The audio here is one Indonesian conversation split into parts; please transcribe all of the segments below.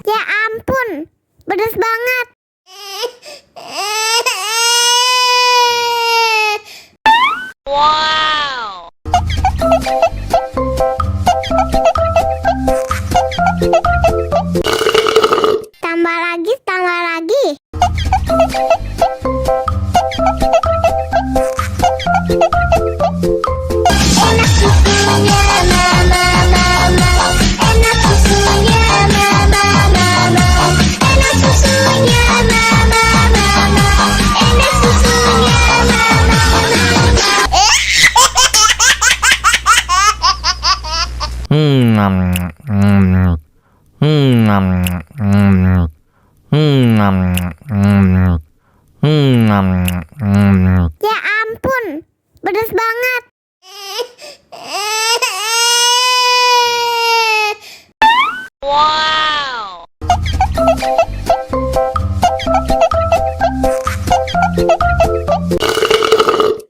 Ya ampun, pedas banget. Wow. Tambah lagi, tambah lagi. Enak susunya mama, mama. Enak susunya mama, mama. Enak susunya mama, mama. Enak susunya mama, Ya ampun, pedas banget. Wow.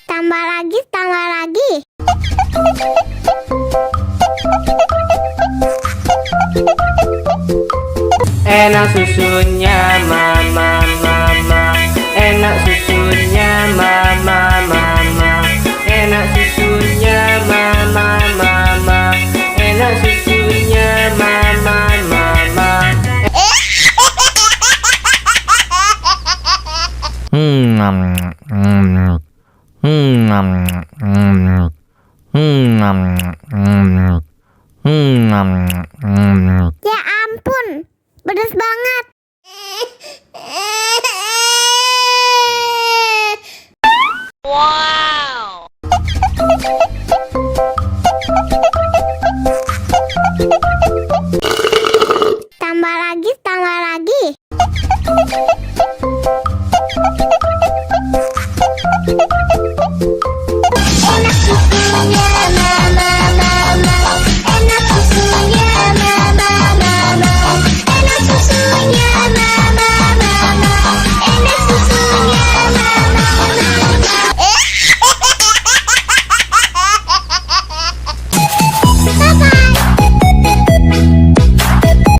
Tambah lagi, tambah lagi. Enak susunya mama, mama. Enak susunya mama, mama. Enak susunya mama, mama. Enak susunya mama, mama. Ya ampun, pedas banget. Wow. Tambah lagi, tambah lagi.